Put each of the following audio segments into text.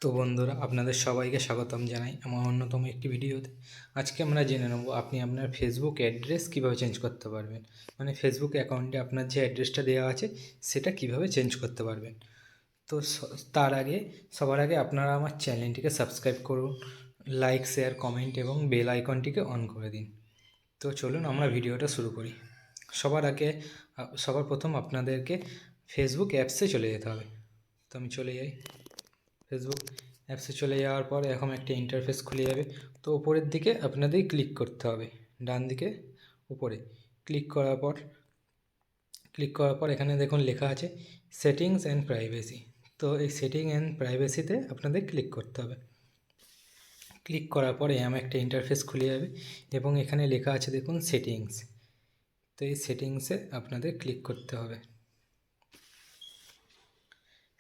তো বন্ধুরা, আপনাদের সবাইকে স্বাগতম জানাই আমার অন্যতম একটি ভিডিওতে। আজকে আমরা জেনে নেব আপনি আপনার ফেসবুক অ্যাড্রেস কীভাবে চেঞ্জ করতে পারবেন। মানে ফেসবুক অ্যাকাউন্টে আপনার যে অ্যাড্রেসটা দেওয়া আছে সেটা কিভাবে চেঞ্জ করতে পারবেন। তো সবার আগে আপনারা আমার চ্যানেলটিকে সাবস্ক্রাইব করুন, লাইক, শেয়ার, কমেন্ট এবং বেল আইকনটিকে অন করে দিন। তো চলুন আমরা ভিডিওটা শুরু করি। সবার প্রথম আপনাদেরকে ফেসবুক অ্যাপসে চলে যেতে হবে। তো আমি চলে যাই। ফেসবুক অ্যাপসে চলে যাওয়ার পর এখন একটা ইন্টারফেস খুলে যাবে। তো উপরের দিকে আপনাদের ক্লিক করতে হবে, ডান দিকে উপরে ক্লিক করার পর এখানে দেখুন লেখা আছে সেটিংস অ্যান্ড প্রাইভেসি। তো এই সেটিং অ্যান্ড প্রাইভেসিতে আপনাদের ক্লিক করতে হবে। ক্লিক করার পরে আমার একটা ইন্টারফেস খুলে যাবে এবং এখানে লেখা আছে দেখুন সেটিংস। তো এই সেটিংসে আপনাদের ক্লিক করতে হবে।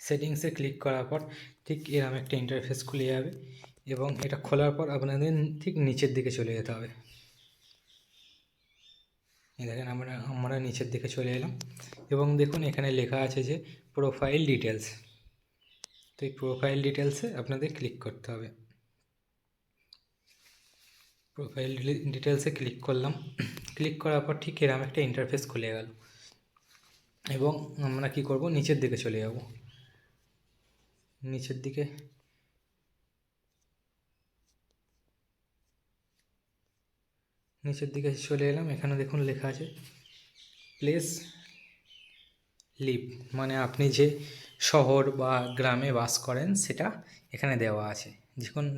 সেটিংসে ক্লিক করার পর ঠিক এরকম একটা ইন্টারফেস খুলে যাবে এবং এটা খোলার পর আপনাদের ঠিক নিচের দিকে চলে যেতে হবে। এই দেখেন আমরা নিচের দিকে চলে এলাম এবং দেখুন এখানে লেখা আছে যে প্রোফাইল ডিটেলস। তো এই প্রোফাইল ডিটেলসে আপনাদের ক্লিক করতে হবে। প্রোফাইল ডিটেলসে ক্লিক করলাম। ক্লিক করার পর ঠিক এরকম একটা ইন্টারফেস খুলে গেল এবং আমরা কি করব, নিচের দিকে চলে যাব। নিচের দিকে চলে এলাম। এখানে দেখুন লেখা আছে প্লেস লিভ, মানে আপনি যে শহর বা গ্রামে বাস করেন সেটা এখানে দেওয়া আছে।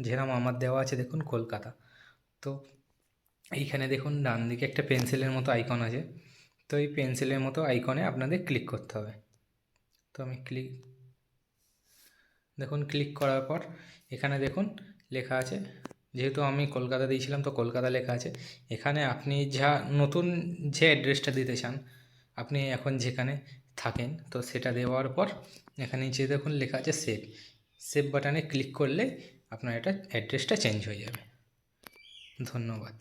যেরকম আমার দেওয়া আছে দেখুন কলকাতা। তো এইখানে দেখুন ডান দিকে একটা পেন্সিলের মতো আইকন আছে। তো এই পেন্সিলের মতো আইকনে আপনাদের ক্লিক করতে হবে। তো আমি ক্লিক করার পর এখানে দেখুন লেখা আছে, যেহেতু আমি কলকাতা দিয়েছিলাম তো কলকাতা লেখা আছে। এখানে আপনি নতুন যে অ্যাড্রেসটা দিতে চান, আপনি এখন যেখানে থাকেন, তো সেটা দেওয়ার পর এখানে নিচে দেখুন লেখা আছে সেভ বাটনে ক্লিক করলে আপনার এটা অ্যাড্রেসটা চেঞ্জ হয়ে যাবে। ধন্যবাদ।